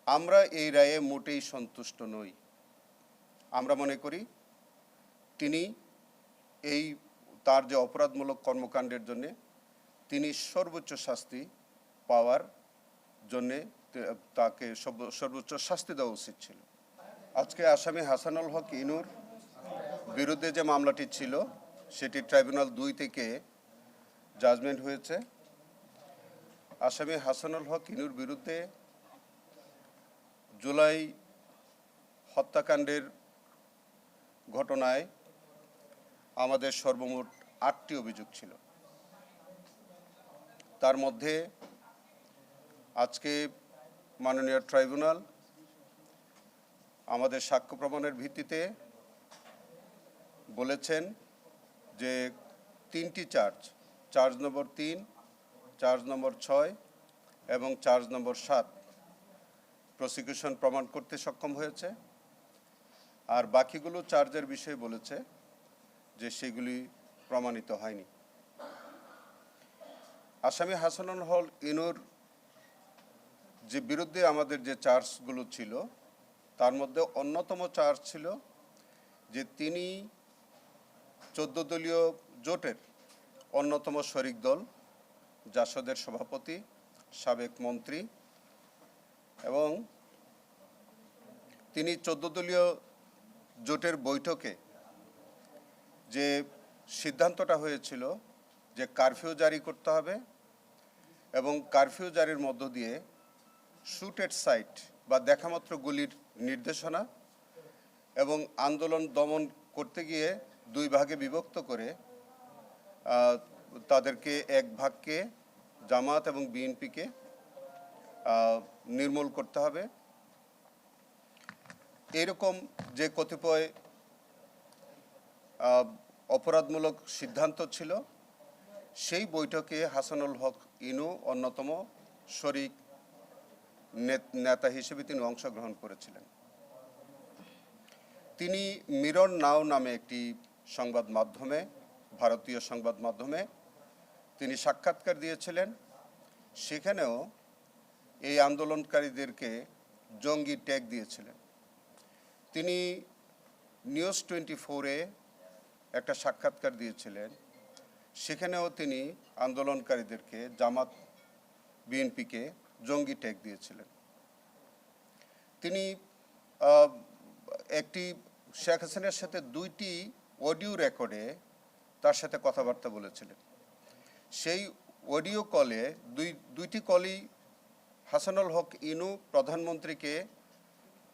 আমরা এই রায়ে মোটেই সন্তুষ্ট নই। আমরা মনে করি তিনি তার যে অপরাধমূলক কর্মকাণ্ডের জন্যে তিনি সর্বোচ্চ শাস্তি পাওয়ার জন্যে তাকে সর্বোচ্চ শাস্তি দেওয়া উচিত ছিল। আজকে আসামি হাসানুল হক ইনুর বিরুদ্ধে যে মামলাটি ছিল সেটি ট্রাইব্যুনাল 2 থেকে জাজমেন্ট হয়েছে। আসামি হাসানুল হক ইনুর বিরুদ্ধে জুলাই হত্যাকাণ্ডের ঘটনায় আমাদের সর্বমোট 8টি অভিযোগ ছিল। তার মধ্যে আজকে মাননীয় ট্রাইব্যুনাল আমাদের সাক্ষ্য প্রমাণের ভিত্তিতে বলেছেন যে 3টি চার্জ নম্বর 3, চার্জ নম্বর 6 এবং চার্জ নম্বর 7 প্রসিকিউশন প্রমাণ করতে সক্ষম হয়েছে। আর বাকিগুলো চার্জের বিষয়ে বলেছে যে সেগুলি প্রমাণিত হয়নি। আসামি হাসানুল হক ইনুর যে বিরুদ্ধে আমাদের যে চার্জগুলো ছিল তার মধ্যে অন্যতম চার্জ ছিল যে তিনি 14 দলীয় জোটের অন্যতম শরিক দল জাসদের সভাপতি, সাবেক মন্ত্রী, এবং তিনি 14 দলীয় জোটের বৈঠকে যে সিদ্ধান্তটা হয়েছিল যে কারফিউ জারি করতে হবে এবং কারফিউ জারির মধ্য দিয়ে শুট এট সাইট বা দেখামাত্র গুলির নির্দেশনা এবং আন্দোলন দমন করতে গিয়ে 2 ভাগে বিভক্ত করে তাদেরকে এক ভাগকে জামাত এবং বিএনপিকে নির্মূল করতে হবে, এরকম যে কতিপয় অপরাধমূলক সিদ্ধান্ত ছিল সেই বৈঠকে হাসানুল হক ইনু অন্যতম শরিক নেতা হিসেবে তিনি অংশগ্রহণ করেছিলেন। তিনি মিরর নাও নামে একটি সংবাদ মাধ্যমে, ভারতীয় সংবাদ মাধ্যমে তিনি সাক্ষাৎকার দিয়েছিলেন। সেখানেও এই আন্দোলনকারীদেরকে জঙ্গি ট্যাগ দিয়েছিলেন। তিনি নিউজ 24-এ একটা সাক্ষাৎকার দিয়েছিলেন, সেখানেও তিনি আন্দোলনকারীদেরকে, জামাত বিএনপিকে জঙ্গি ট্যাগ দিয়েছিলেন। তিনি একটি শেখ হাসিনার সাথে 2টি অডিও রেকর্ডে তার সাথে কথাবার্তা বলেছিলেন। সেই অডিও কলে দুইটি কলই হাসানুল হক ইনু প্রধানমন্ত্রীকে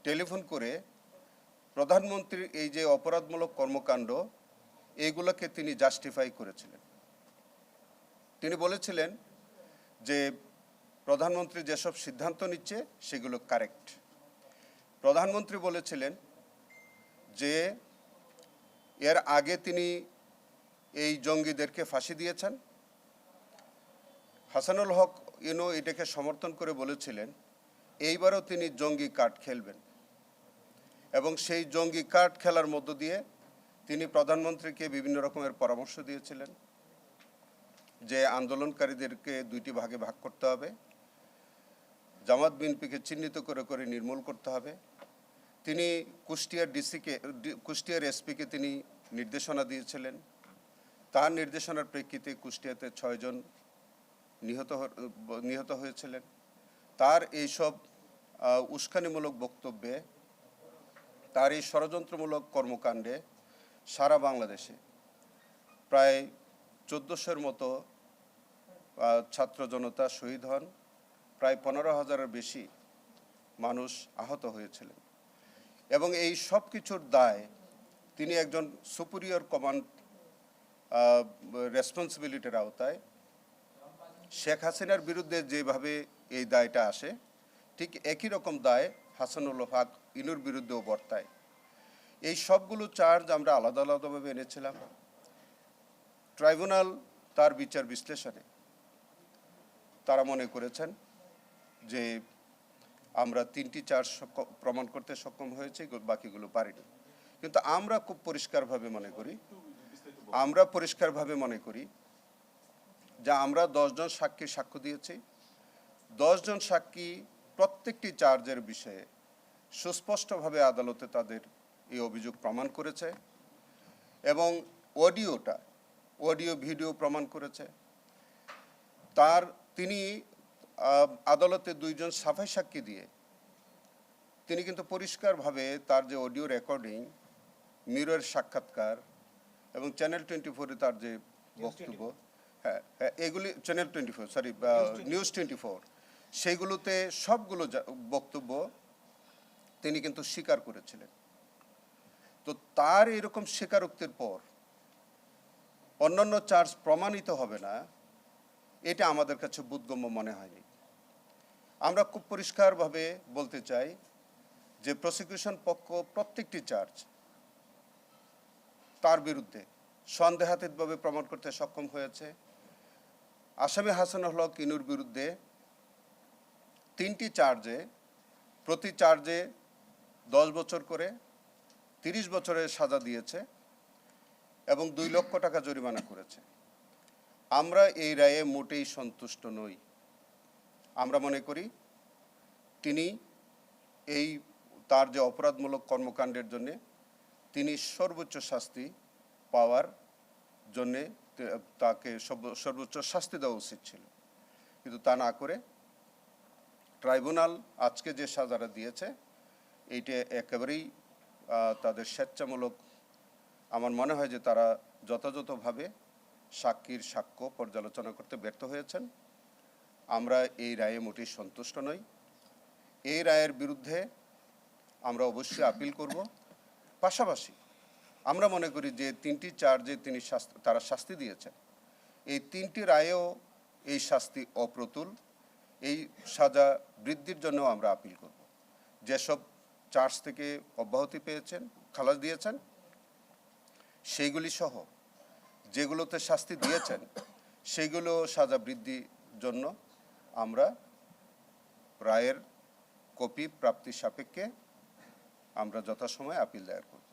টেলিফোন করে প্রধানমন্ত্রীর এই যে অপরাধমূলক কর্মকাণ্ড এইগুলোকে তিনি জাস্টিফাই করেছিলেন। তিনি বলেছিলেন যে প্রধানমন্ত্রী যেসব সিদ্ধান্ত নিচ্ছে সেগুলো কারেক্ট। প্রধানমন্ত্রী বলেছিলেন যে এর আগে তিনি এই জঙ্গিদেরকে ফাঁসি দিয়েছেন। হাসানুল হক ইনু এটাকে সমর্থন করে বলেছিলেন এইবারও তিনি জঙ্গি কার্ড খেলবেন এবং সেই জঙ্গি কার্ড খেলার মধ্য দিয়ে তিনি প্রধানমন্ত্রীকে বিভিন্ন রকমের পরামর্শ দিয়েছিলেন যে আন্দোলনকারীদেরকে 2টি ভাগে ভাগ করতে হবে, জামাত বিএনপিকে চিহ্নিত করে করে নির্মূল করতে হবে। তিনি কুষ্টিয়ার এসপিকে তিনি নির্দেশনা দিয়েছিলেন। তার নির্দেশনার প্রেক্ষিতে কুষ্টিয়াতে 6 জন নিহত হয়েছিলেন। তার এইসব উস্কানিমূলক বক্তব্যে, তার এই ষড়যন্ত্রমূলক কর্মকাণ্ডে সারা বাংলাদেশে প্রায় 1400-এর মতো ছাত্র জনতা শহীদ হন, প্রায় 15,000-এর বেশি মানুষ আহত হয়েছিলেন। এবং এই সব কিছুর দায় তিনি একজন সুপিরিয়র কমান্ড রেসপন্সিবিলিটির আওতায় শেখ হাসিনার বিরুদ্ধে যেভাবে এই দায়টা আসে ঠিক একই রকম দায় হাসানুল হক ইনুর বিরুদ্ধেও বর্তায়। এই সবগুলো চার্জ আমরা আলাদা আলাদাভাবে এনেছিলাম। ট্রাইব্যুনাল তার বিচার বিশ্লেষণে তারা মনে করেছেন যে আমরা 3টি চার্জ প্রমাণ করতে সক্ষম হয়েছে, বাকিগুলো পারিনি। কিন্তু আমরা খুব পরিষ্কারভাবে মনে করি যে আমরা 10 জন সাক্ষীর সাক্ষ্য দিয়েছি। 10 জন সাক্ষী প্রত্যেকটি চার্জের বিষয়ে সুস্পষ্টভাবে আদালতে তাদের এই অভিযোগ প্রমাণ করেছে এবং অডিও ভিডিও প্রমাণ করেছে। তিনি আদালতে দুইজন সাফাই সাক্ষী দিয়ে তিনি কিন্তু পরিষ্কারভাবে তার যে অডিও রেকর্ডিং, মিরর সাক্ষাৎকার এবং চ্যানেল 24-এ তার যে বক্তব্য, এগুলি চ্যানেল 24 নিউজ 24, সেইগুলোতে সবগুলো বক্তব্য তিনি কিন্তু স্বীকার করেছিলেন। তো তার এরকম স্বীকারোক্তির পর অন্যান্য চার্জ প্রমাণিত হবে না, এটা আমাদের কাছে বোধগম্য মনে হয়নি। আমরা খুব পরিষ্কারভাবে বলতে চাই যে প্রসিকিউশন পক্ষ প্রত্যেকটি চার্জ তার বিরুদ্ধে সন্দেহাতীতভাবে প্রমাণ করতে সক্ষম হয়েছে। আসামি হাসানুল হক ইনুর বিরুদ্ধে 3টি চার্জে প্রতি চার্জে 10 বছর করে 30 বছরের সাজা দিয়েছে এবং 2 লক্ষ টাকা জরিমানা করেছে। আমরা এই রায়ে মোটেই সন্তুষ্ট নই। আমরা মনে করি তিনি তার যে অপরাধমূলক কর্মকাণ্ডের জন্যে তিনি সর্বোচ্চ শাস্তি পাওয়ার জন্যে তাকে সর্বোচ্চ শাস্তি দেওয়া উচিত ছিল, কিন্তু তা না করে ট্রাইব্যুনাল আজকে যে সাজাটা দিয়েছে এইটা একেবারেই তাদের স্বেচ্ছামূলক। আমার মনে হয় যে তারা যথাযথভাবে সাক্ষীর সাক্ষ্য পর্যালোচনা করতে ব্যর্থ হয়েছেন। আমরা এই রায়ে মোটেই সন্তুষ্ট নই। এই রায়ের বিরুদ্ধে আমরা অবশ্যই আপিল করব। পাশাপাশি আমরা মনে করি যে 3টি চার্জে তারা শাস্তি দিয়েছেন, এই 3টি রায়েও এই শাস্তি অপ্রতুল। এই সাজা বৃদ্ধির জন্য আমরা আপিল করব। যেসব চার্জ থেকে অব্যাহতি পেয়েছেন, খালাস দিয়েছেন, সেইগুলি সহ যেগুলোতে শাস্তি দিয়েছেন সেইগুলো সাজা বৃদ্ধির জন্য আমরা রায়ের কপি প্রাপ্তির সাপেক্ষে আমরা যথাসময়ে আপিল দায়ের করব।